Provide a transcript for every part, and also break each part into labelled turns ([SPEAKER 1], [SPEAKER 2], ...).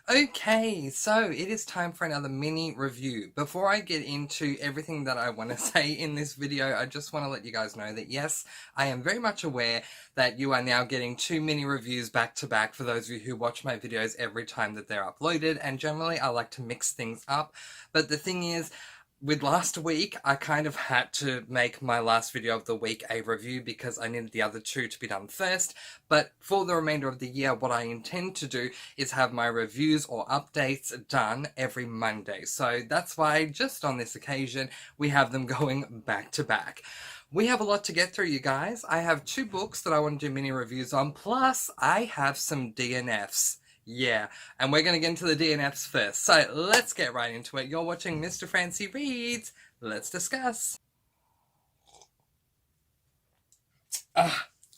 [SPEAKER 1] Okay, so it is time for another mini review. Before I get into everything that I want to say in this video, I just want to let you guys know that yes, I am very much aware that you are now getting 2 mini reviews back to back for those of you who watch my videos every time that they're uploaded, and generally I like to mix things up. But the thing is, with last week, I kind of had to make my last video of the week a review because I needed the other two to be done first. But for the remainder of the year, what I intend to do is have my reviews or updates done every Monday. So that's why, just on this occasion, we have them going back to back. We have a lot to get through, you guys. I have 2 books that I want to do mini reviews on, plus I have some DNFs. Yeah, and we're going to get into the DNFs first. So let's get right into it. You're watching Mr. Francy Reads. Let's discuss.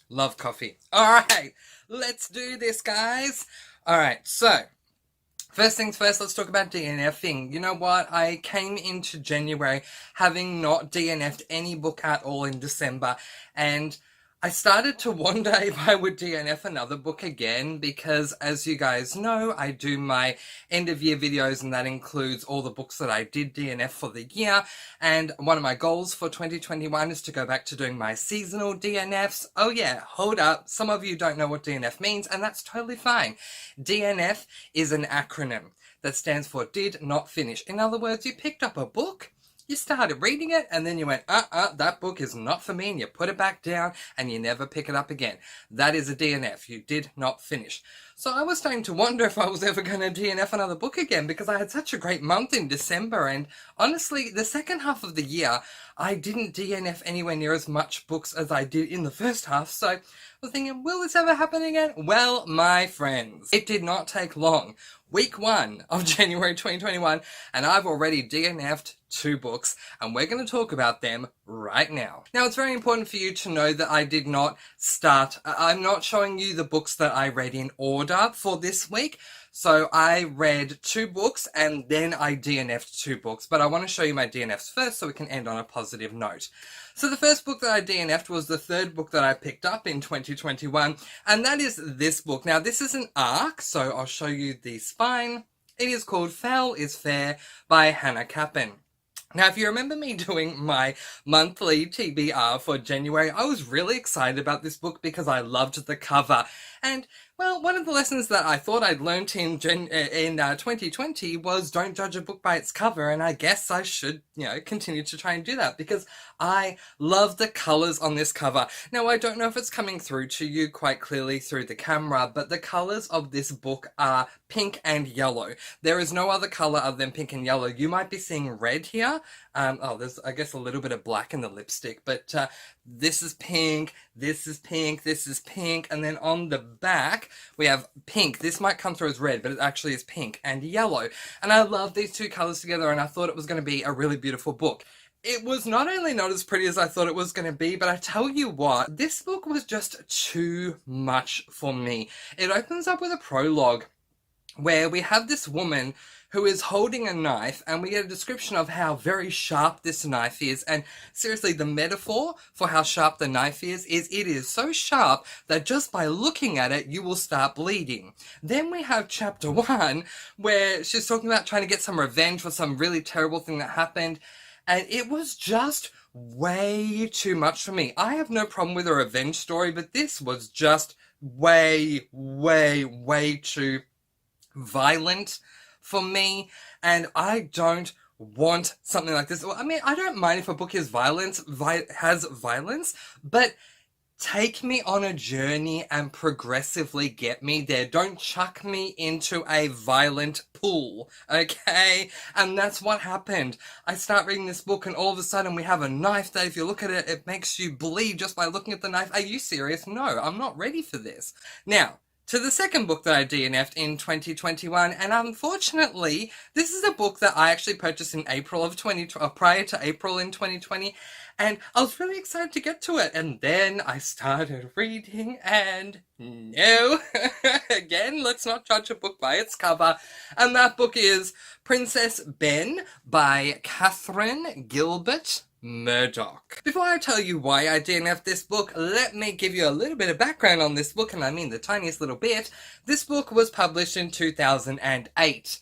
[SPEAKER 1] Love coffee. Alright, let's do this, guys. Alright, so first things first, let's talk about DNFing. You know what? I came into January having not DNF'd any book at all in December, and I started to wonder if I would DNF another book again because, as you guys know, I do my end of year videos and that includes all the books that I did DNF for the year, and one of my goals for 2021 is to go back to doing my seasonal DNFs. Oh yeah, hold up, some of you don't know what DNF means, and that's totally fine. DNF is an acronym that stands for Did Not Finish. In other words, you picked up a book, you started reading it, and then you went, that book is not for me, and you put it back down, and you never pick it up again. That is a DNF. You did not finish. So I was starting to wonder if I was ever going to DNF another book again, because I had such a great month in December, and honestly, the second half of the year, I didn't DNF anywhere near as much books as I did in the first half, so I was thinking, will this ever happen again? Well, my friends, it did not take long. Week 1 of January 2021, and I've already DNF'd 2 books, and we're going to talk about them right now. Now, it's very important for you to know that I did not start, I'm not showing you the books that I read in order for this week. So I read 2 books and then I DNF'd 2 books, but I want to show you my DNFs first so we can end on a positive note. So the first book that I DNF'd was the 3rd book that I picked up in 2021, and that is this book. Now, this is an ARC, so I'll show you the spine. It is called Foul is Fair by Hannah Capin. Now, if you remember me doing my monthly TBR for January, I was really excited about this book because I loved the cover. And, well, one of the lessons that I thought I'd learnt in 2020 was don't judge a book by its cover, and I guess I should, continue to try and do that because I love the colours on this cover. Now, I don't know if it's coming through to you quite clearly through the camera, but the colours of this book are pink and yellow. There is no other colour other than pink and yellow. You might be seeing red here. There's, I guess, a little bit of black in the lipstick, but this is pink, this is pink, this is pink, and then on the back, we have pink. This might come through as red, but it actually is pink and yellow. And I love these 2 colours together, and I thought it was going to be a really beautiful book. It was not only not as pretty as I thought it was going to be, but I tell you what, this book was just too much for me. It opens up with a prologue where we have this woman who is holding a knife, and we get a description of how very sharp this knife is, and seriously, the metaphor for how sharp the knife is it is so sharp that just by looking at it, you will start bleeding. Then we have chapter 1, where she's talking about trying to get some revenge for some really terrible thing that happened, and it was just way too much for me. I have no problem with a revenge story, but this was just way, way, way too violent for me, and I don't want something like this. Well, I mean, I don't mind if a book is has violence, but take me on a journey and progressively get me there. Don't chuck me into a violent pool, okay? And that's what happened. I start reading this book and all of a sudden we have a knife that if you look at it, it makes you bleed just by looking at the knife. Are you serious? No, I'm not ready for this. Now, to the second book that I DNF'd in 2021, and unfortunately, this is a book that I actually purchased in April of prior to April in 2020, and I was really excited to get to it, and then I started reading, and no, again, let's not judge a book by its cover, and that book is Princess Ben by Catherine Gilbert. Murdoch. Before I tell you why I DNF'd this book, let me give you a little bit of background on this book, and I mean the tiniest little bit. This book was published in 2008,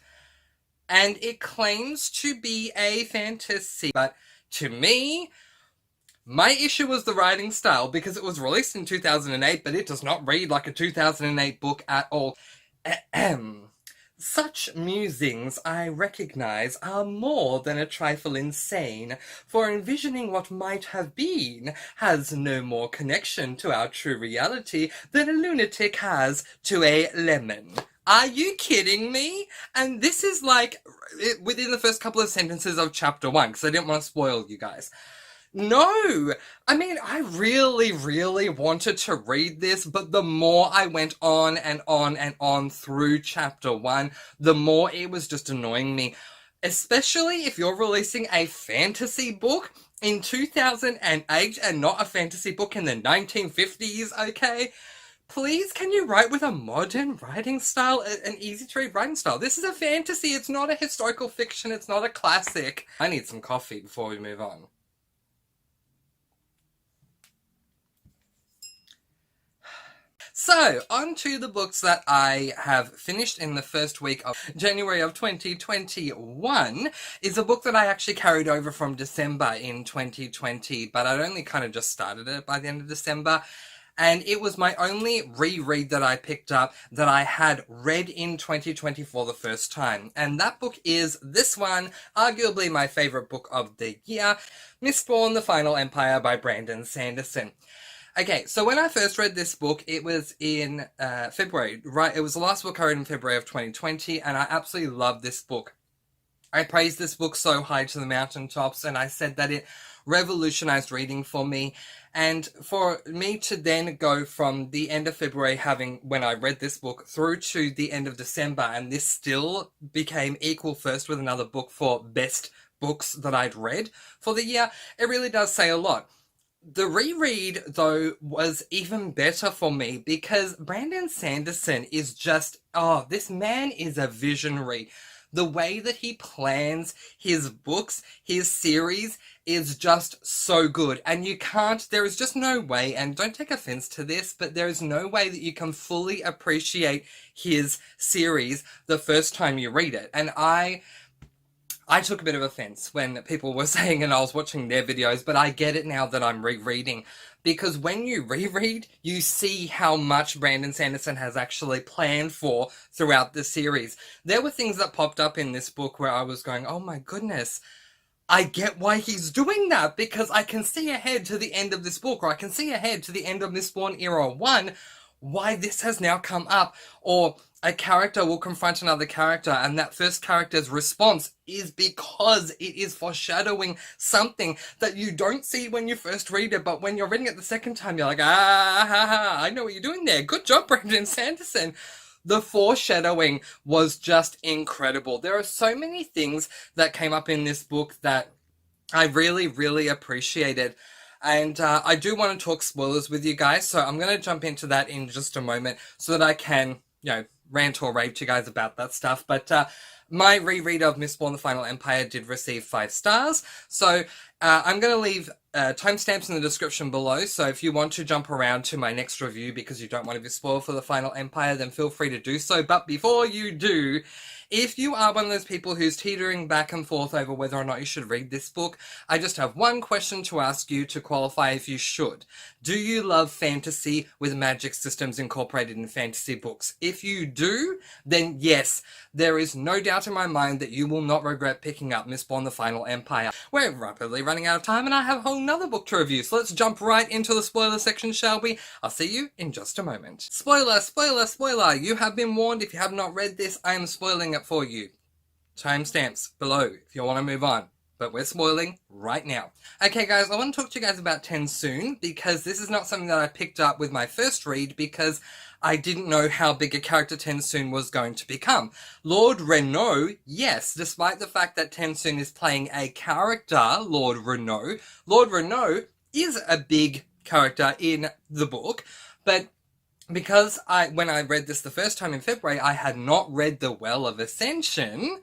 [SPEAKER 1] and it claims to be a fantasy, but to me, my issue was the writing style, because it was released in 2008, but it does not read like a 2008 book at all. Such musings, I recognise, are more than a trifle insane, for envisioning what might have been has no more connection to our true reality than a lunatic has to a lemon. Are you kidding me? And this is like within the first couple of sentences of chapter 1, because I didn't want to spoil you guys. No! I mean, I really, really wanted to read this, but the more I went on and on and on through chapter 1, the more it was just annoying me. Especially if you're releasing a fantasy book in 2008 and not a fantasy book in the 1950s, okay? Please, can you write with a modern writing style, an easy-to-read writing style? This is a fantasy, it's not a historical fiction, it's not a classic. I need some coffee before we move on. So, on to the books that I have finished in the first week of January of 2021 is a book that I actually carried over from December in 2020, but I'd only kind of just started it by the end of December. And it was my only reread that I picked up that I had read in 2020 for the first time. And that book is this one, arguably my favourite book of the year, Mistborn: The Final Empire by Brandon Sanderson. Okay, so when I first read this book, it was in February, right? It was the last book I read in February of 2020, and I absolutely loved this book. I praised this book so high to the mountaintops, and I said that it revolutionized reading for me. And for me to then go from the end of February when I read this book through to the end of December, and this still became equal first with another book for best books that I'd read for the year, it really does say a lot. The reread, though, was even better for me because Brandon Sanderson is just, this man is a visionary. The way that he plans his books, his series, is just so good. And there is just no way, and don't take offense to this, but there is no way that you can fully appreciate his series the first time you read it. And I took a bit of offense when people were saying, and I was watching their videos, but I get it now that I'm rereading. Because when you reread, you see how much Brandon Sanderson has actually planned for throughout the series. There were things that popped up in this book where I was going, oh my goodness, I get why he's doing that, because I can see ahead to the end of this book, or I can see ahead to the end of Mistborn Era 1, why this has now come up, or a character will confront another character and that first character's response is because it is foreshadowing something that you don't see when you first read it, but when you're reading it the second time, you're like, I know what you're doing there. Good job, Brandon Sanderson. The foreshadowing was just incredible. There are so many things that came up in this book that I really, really appreciated. And I do want to talk spoilers with you guys, so I'm going to jump into that in just a moment so that I can, rant or rave to you guys about that stuff. But my reread of Mistborn: The Final Empire did receive 5 stars, so I'm going to leave timestamps in the description below, so if you want to jump around to my next review because you don't want to be spoiled for The Final Empire, then feel free to do so. But before you do, if you are one of those people who's teetering back and forth over whether or not you should read this book, I just have one question to ask you to qualify if you should. Do you love fantasy with magic systems incorporated in fantasy books? If you do, then yes, there is no doubt in my mind that you will not regret picking up Mistborn: The Final Empire. We're rapidly running out of time and I have a whole nother book to review, so let's jump right into the spoiler section, shall we? I'll see you in just a moment. Spoiler, spoiler, spoiler! You have been warned. If you have not read this, I am spoiling it for you. Timestamps below if you want to move on. But we're spoiling right now. Okay guys, I want to talk to you guys about Tensoon, because this is not something that I picked up with my first read because I didn't know how big a character Tensoon was going to become. Lord Renault, yes, despite the fact that Tensoon is playing a character, Lord Renault is a big character in the book, but because when I read this the first time in February, I had not read The Well of Ascension,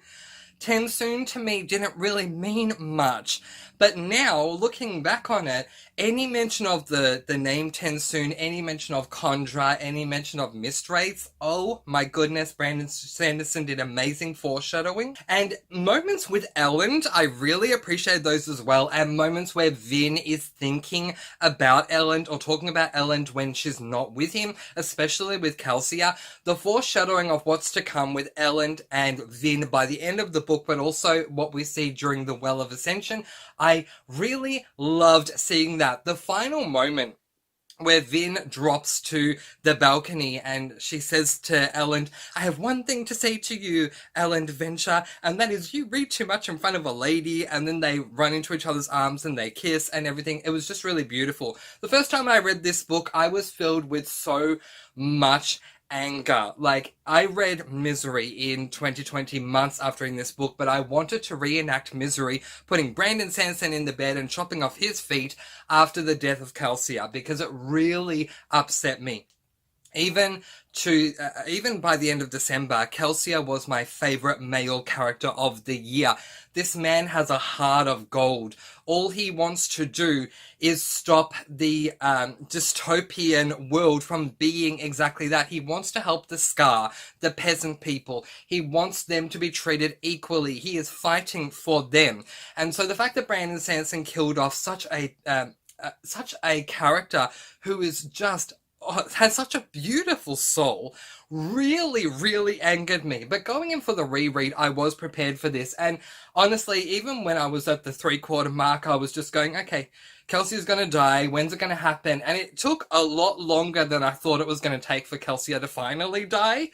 [SPEAKER 1] Tensoon to me didn't really mean much. But now, looking back on it, any mention of the name Tensoon, any mention of Condra, any mention of Mistrace, oh my goodness, Brandon Sanderson did amazing foreshadowing. And moments with Elend, I really appreciate those as well. And moments where Vin is thinking about Elend or talking about Elend when she's not with him, especially with Calcia. The foreshadowing of what's to come with Elend and Vin by the end of the book, but also what we see during the Well of Ascension, I really loved seeing that. The final moment where Vin drops to the balcony and she says to Elend, I have one thing to say to you, Elend Venture, and that is you read too much in front of a lady, and then they run into each other's arms and they kiss and everything. It was just really beautiful. The first time I read this book, I was filled with so much anger. Like, I read Misery in 2020, months after reading this book, but I wanted to reenact Misery, putting Brandon Sanderson in the bed and chopping off his feet after the death of Calcia, because it really upset me. Even by the end of December, Calcia was my favorite male character of the year. This man has a heart of gold. All he wants to do is stop the dystopian world from being exactly that. He wants to help the Scar, the peasant people. He wants them to be treated equally. He is fighting for them. And so the fact that Brandon Sanderson killed off such a character who is just has such a beautiful soul really, really angered me. But going in for the reread, I was prepared for this. And honestly, even when I was at the 3/4 mark, I was just going, okay, Kelsey's going to die. When's it going to happen? And it took a lot longer than I thought it was going to take for Kelsey to finally die.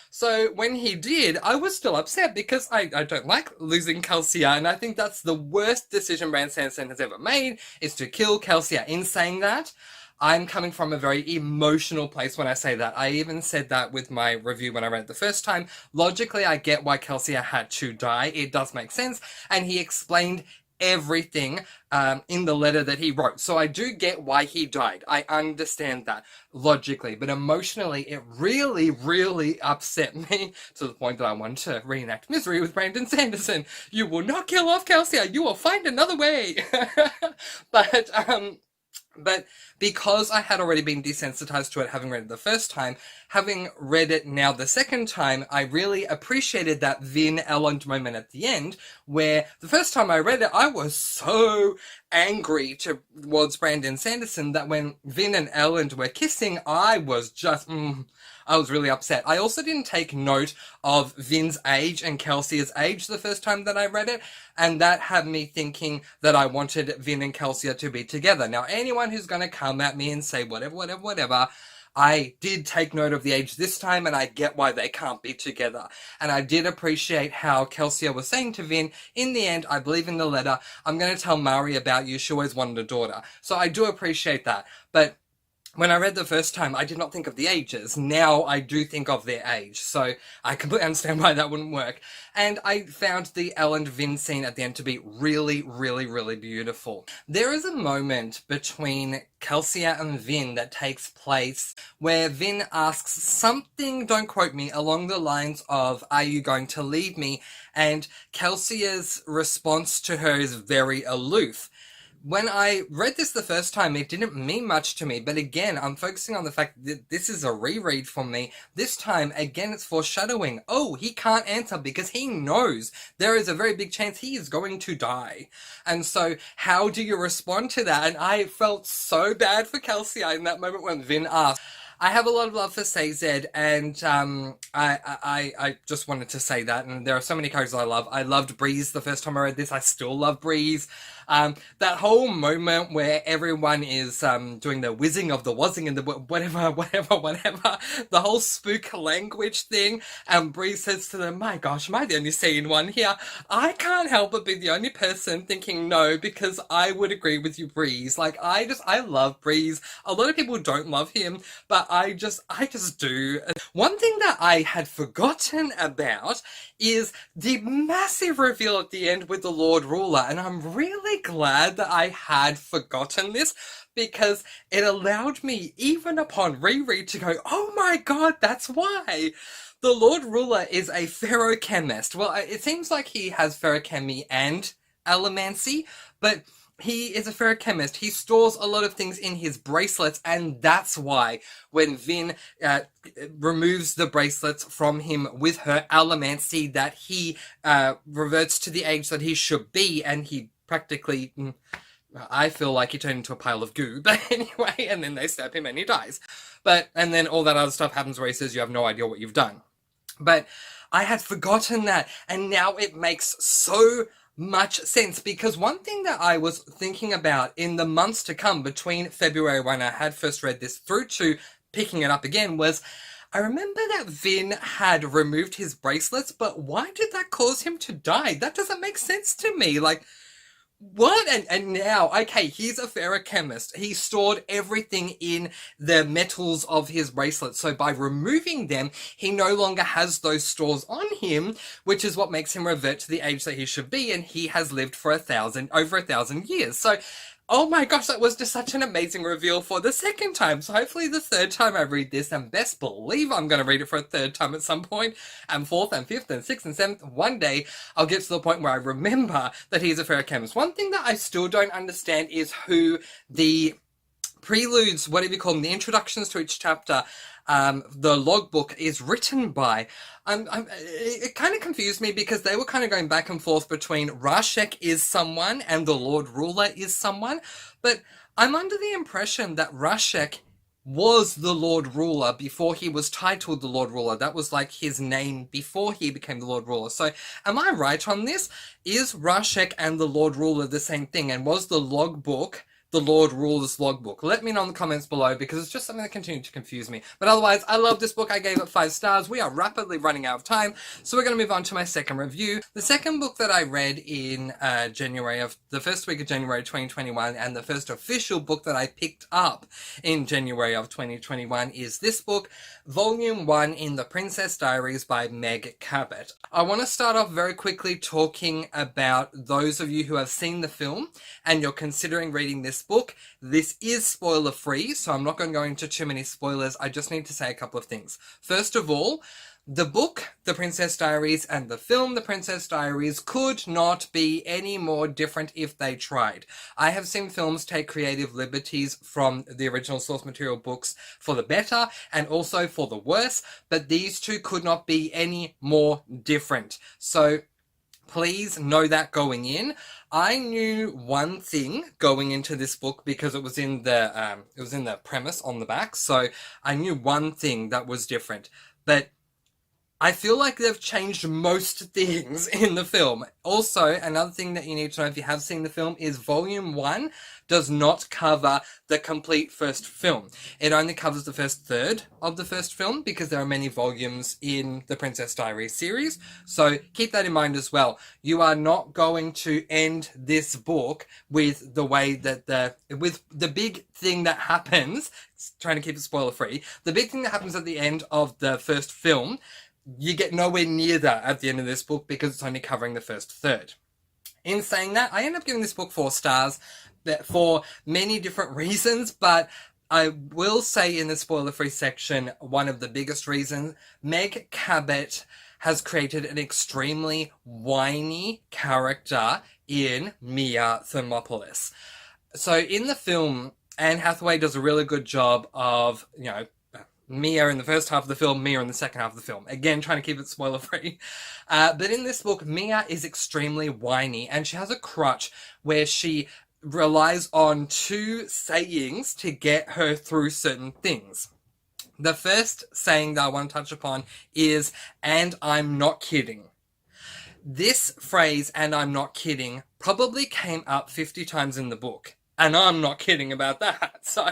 [SPEAKER 1] So when he did, I was still upset because I don't like losing Kelsey. And I think that's the worst decision Brandon Sanderson has ever made, is to kill Kelsey. In saying that, I'm coming from a very emotional place when I say that. I even said that with my review when I read it the first time. Logically, I get why Kelsey had to die. It does make sense. And he explained everything in the letter that he wrote. So I do get why he died. I understand that logically. But emotionally, it really, really upset me to the point that I wanted to reenact Misery with Brandon Sanderson. You will not kill off Kelsey. You will find another way. But because I had already been desensitized to it, having read it the first time, having read it now the second time, I really appreciated that Vin Elend moment at the end, where the first time I read it, I was so angry towards Brandon Sanderson that when Vin and Elend were kissing, I was just... I was really upset. I also didn't take note of Vin's age and Kelsey's age the first time that I read it, and that had me thinking that I wanted Vin and Kelsey to be together. Now, anyone who's going to come at me and say whatever, I did take note of the age this time, and I get why they can't be together. And I did appreciate how Kelsey was saying to Vin, in the end, I believe in the letter, I'm going to tell Mari about you. She always wanted a daughter. So I do appreciate that. But when I read the first time, I did not think of the ages. Now I do think of their age. So I completely understand why that wouldn't work. And I found the Elend Vin scene at the end to be really, really, really beautiful. There is a moment between Calcia and Vin that takes place where Vin asks something, don't quote me, along the lines of, are you going to leave me? And Calcia's response to her is very aloof. When I read this the first time, it didn't mean much to me, but again, I'm focusing on the fact that this is a reread for me. This time, again, it's foreshadowing. Oh, he can't answer because he knows there is a very big chance he is going to die. And so, how do you respond to that? And I felt so bad for Kelsey in that moment when Vin asked. I have a lot of love for CZ, and I just wanted to say that, and there are so many characters I love. I loved Breeze the first time I read this. I still love Breeze. That whole moment where everyone is doing the whizzing of the wazzing and the whatever, the whole spook language thing, and Breeze says to them, my gosh, am I the only sane one here? I can't help but be the only person thinking no, because I would agree with you, Breeze. Like, I love Breeze. A lot of people don't love him, but I just do. One thing that I had forgotten about is the massive reveal at the end with the Lord Ruler, and I'm really glad that I had forgotten this, because it allowed me, even upon reread, to go, oh my god, that's why. The Lord Ruler is a ferrochemist. Well, it seems like he has ferrochemy and allomancy, but he is a ferrochemist. He stores a lot of things in his bracelets, and that's why when Vin removes the bracelets from him with her allomancy, that he reverts to the age that he should be, and he practically... I feel like he turned into a pile of goo, but anyway, and then they stab him and he dies. And then all that other stuff happens where he says you have no idea what you've done. But I had forgotten that, and now it makes so much sense, because one thing that I was thinking about in the months to come between February when I had first read this through to picking it up again was, I remember that Vin had removed his bracelets, but why did that cause him to die? That doesn't make sense to me. Like, what? And now, okay, he's a ferrochemist. He stored everything in the metals of his bracelets. So by removing them, he no longer has those stores on him, which is what makes him revert to the age that he should be. And he has lived for over 1,000 years. So, oh my gosh, that was just such an amazing reveal for the second time. So hopefully the third time I read this, and best believe I'm going to read it for a third time at some point, and fourth and fifth and sixth and seventh, one day I'll get to the point where I remember that he's a ferrochemist. One thing that I still don't understand is who the preludes, whatever you call them, the introductions to each chapter, the logbook is written by. It kind of confused me because they were kind of going back and forth between Rashek is someone and the Lord Ruler is someone, but I'm under the impression that Rashek was the Lord Ruler before he was titled the Lord Ruler. That was like his name before he became the Lord Ruler. So am I right on this? Is Rashek and the Lord Ruler the same thing? And was the logbook the Lord Ruler's logbook? Let me know in the comments below, because it's just something that continued to confuse me. But otherwise, I love this book. I gave it 5 stars. We are rapidly running out of time, so we're going to move on to my second review. The second book that I read in the first week of January 2021, and the first official book that I picked up in January of 2021 is this book, Volume 1 in The Princess Diaries by Meg Cabot. I want to start off very quickly talking about those of you who have seen the film and you're considering reading this book. This is spoiler free, so I'm not going to go into too many spoilers. I just need to say a couple of things. First of all, the book, The Princess Diaries, and the film, The Princess Diaries, could not be any more different if they tried. I have seen films take creative liberties from the original source material books for the better and also for the worse, but these two could not be any more different. So please know that going in. I knew one thing going into this book because it was in the premise on the back. So I knew one thing that was different, but I feel like they've changed most things in the film. Also, another thing that you need to know if you have seen the film is Volume 1 does not cover the complete first film. It only covers the first third of the first film because there are many volumes in the Princess Diaries series. So keep that in mind as well. You are not going to end this book with the way that with the big thing that happens, trying to keep it spoiler free, the big thing that happens at the end of the first film, you get nowhere near that at the end of this book because it's only covering the first third. In saying that, I end up giving this book 4 stars for many different reasons, but I will say in the spoiler-free section, one of the biggest reasons, Meg Cabot has created an extremely whiny character in Mia Thermopolis. So in the film, Anne Hathaway does a really good job of, Mia in the first half of the film, Mia in the second half of the film. Again, trying to keep it spoiler-free. But in this book, Mia is extremely whiny, and she has a crutch where she relies on 2 sayings to get her through certain things. The first saying that I want to touch upon is, "and I'm not kidding." This phrase, "and I'm not kidding," probably came up 50 times in the book. And I'm not kidding about that. So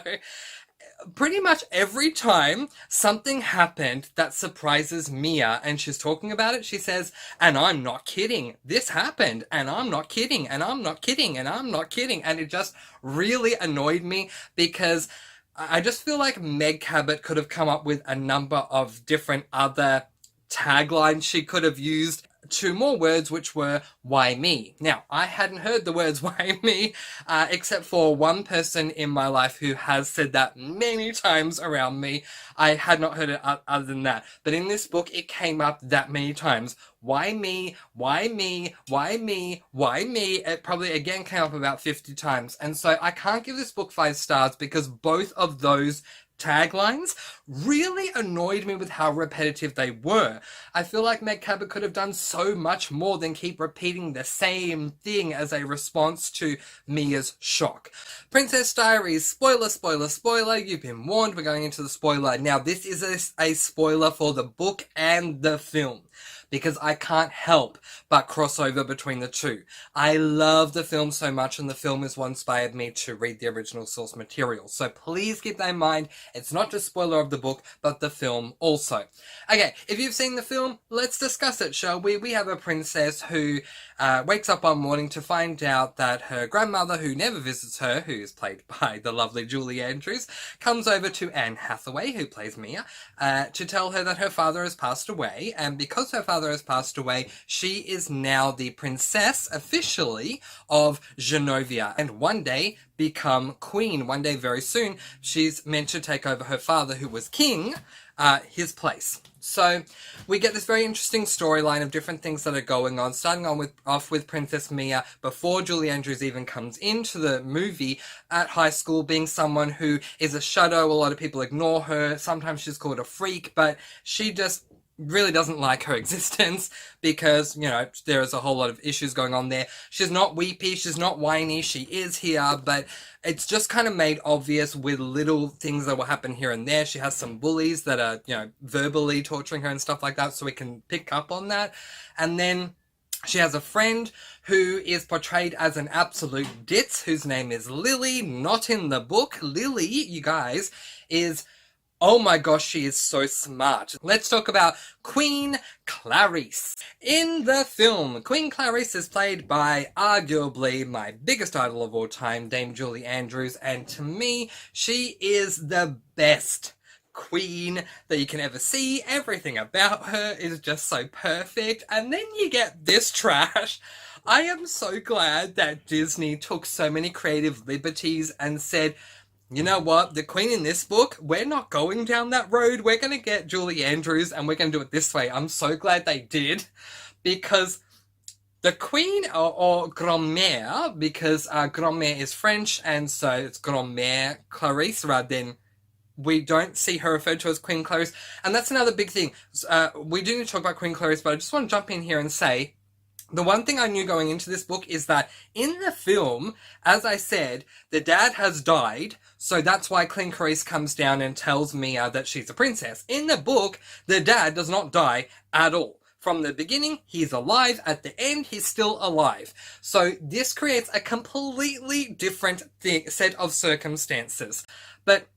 [SPEAKER 1] pretty much every time something happened that surprises Mia and she's talking about it, she says, "and I'm not kidding. This happened, and I'm not kidding, and I'm not kidding, and I'm not kidding." And it just really annoyed me because I just feel like Meg Cabot could have come up with a number of different other taglines she could have used two more words, which were why me. Now, I hadn't heard the words why me, except for one person in my life who has said that many times around me. I had not heard it other than that. But in this book, it came up that many times. Why me? Why me? Why me? Why me? It probably again came up about 50 times. And so I can't give this book 5 stars because both of those taglines really annoyed me with how repetitive they were. I feel like Meg Cabot could have done so much more than keep repeating the same thing as a response to Mia's shock. Princess Diaries, spoiler, spoiler, spoiler. You've been warned, we're going into the spoiler. Now, this is a spoiler for the book and the film, because I can't help but cross over between the two. I love the film so much, and the film is what inspired me to read the original source material. So please keep that in mind. It's not just spoiler of the book, but the film also. Okay, if you've seen the film, let's discuss it, shall we? We have a princess who wakes up one morning to find out that her grandmother, who never visits her, who is played by the lovely Julie Andrews, comes over to Anne Hathaway, who plays Mia, to tell her that her father has passed away, and because her father has passed away, she is now the princess, officially, of Genovia, and one day become queen. One day, very soon, she's meant to take over her father, who was king, his place. So we get this very interesting storyline of different things that are going on, starting off with Princess Mia before Julie Andrews even comes into the movie at high school, being someone who is a shadow. A lot of people ignore her. Sometimes she's called a freak, but she just really doesn't like her existence because, you know, there is a whole lot of issues going on there. She's not weepy, she's not whiny, she is here, but it's just kind of made obvious with little things that will happen here and there. She has some bullies that are, you know, verbally torturing her and stuff like that, so we can pick up on that. And then she has a friend who is portrayed as an absolute ditz, whose name is Lily, not in the book. Lily, you guys, is... oh my gosh, she is so smart. Let's talk about Queen Clarice. In the film, Queen Clarice is played by arguably my biggest idol of all time, Dame Julie Andrews, and to me, she is the best queen that you can ever see. Everything about her is just so perfect, and then you get this trash. I am so glad that Disney took so many creative liberties and said, you know what, the queen in this book, we're not going down that road. We're going to get Julie Andrews and we're going to do it this way. I'm so glad they did, because the queen, or grand-mère, because grand-mère is French, and so it's grand-mère Clarice rather than... we don't see her referred to as Queen Clarice. And that's another big thing. We do need to talk about Queen Clarice, but I just want to jump in here and say, the one thing I knew going into this book is that in the film, as I said, the dad has died, so that's why Queen Clarice comes down and tells Mia that she's a princess. In the book, the dad does not die at all. From the beginning, he's alive. At the end, he's still alive. So this creates a completely different set of circumstances. But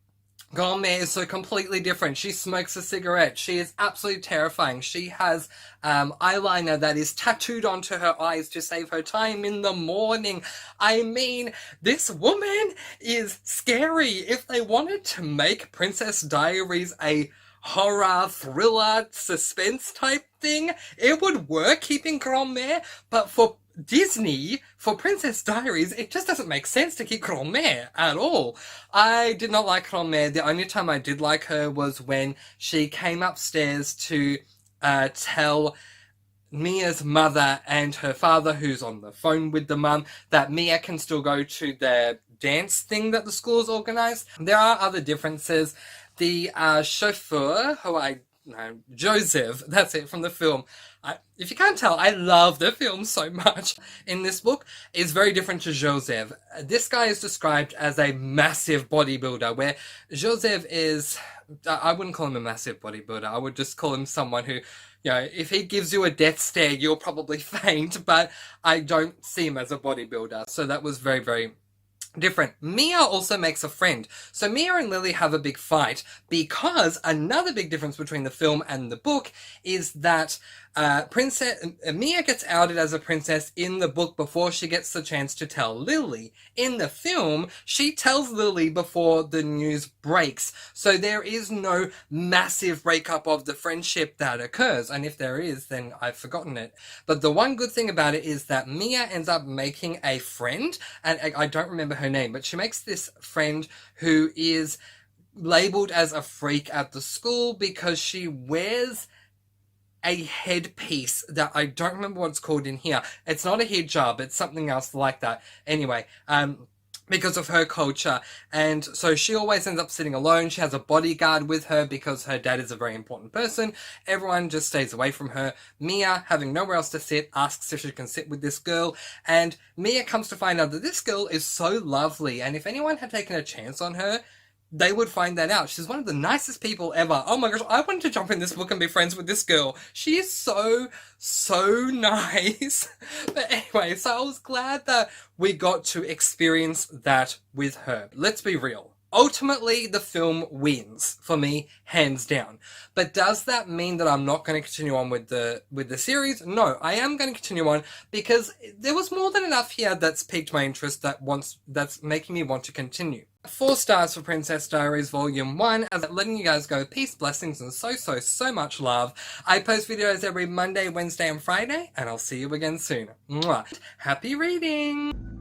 [SPEAKER 1] grand-mère is so completely different. She smokes a cigarette. She is absolutely terrifying. She has eyeliner that is tattooed onto her eyes to save her time in the morning. I mean, this woman is scary. If they wanted to make Princess Diaries a horror, thriller, suspense type thing, it would work keeping grand-mère, but for Disney, for Princess Diaries, it just doesn't make sense to keep grand-mère at all. I did not like grand-mère. The only time I did like her was when she came upstairs to tell Mia's mother and her father, who's on the phone with the mum, that Mia can still go to the dance thing that the school's organised. There are other differences. The chauffeur, who Joseph, that's it, from the film. If you can't tell, I love the film so much. In this book, is very different to Joseph. This guy is described as a massive bodybuilder, where Joseph is... I wouldn't call him a massive bodybuilder. I would just call him someone who, you know, if he gives you a death stare, you'll probably faint, but I don't see him as a bodybuilder. So that was very, very different. Mia also makes a friend. So Mia and Lily have a big fight because another big difference between the film and the book is that Mia gets outed as a princess in the book before she gets the chance to tell Lily. In the film, she tells Lily before the news breaks, so there is no massive breakup of the friendship that occurs, and if there is, then I've forgotten it. But the one good thing about it is that Mia ends up making a friend, and I don't remember her name, but she makes this friend who is labeled as a freak at the school because she wears a headpiece that I don't remember what it's called in here. It's not a hijab, it's something else like that. Anyway, because of her culture, and so she always ends up sitting alone. She has a bodyguard with her because her dad is a very important person. Everyone just stays away from her. Mia, having nowhere else to sit, asks if she can sit with this girl, and Mia comes to find out that this girl is so lovely, and if anyone had taken a chance on her, they would find that out. She's one of the nicest people ever. Oh my gosh, I wanted to jump in this book and be friends with this girl. She is so nice. But anyway, so I was glad that we got to experience that with her. Let's be real. Ultimately, the film wins for me, hands down. But does that mean that I'm not going to continue on with the series? No, I am going to continue on because there was more than enough here that's piqued my interest that's making me want to continue. 4 stars for Princess Diaries Volume 1, as I'm letting you guys go. Peace, blessings, and so much love. I post videos every Monday, Wednesday, and Friday, and I'll see you again soon. Mwah. Happy reading!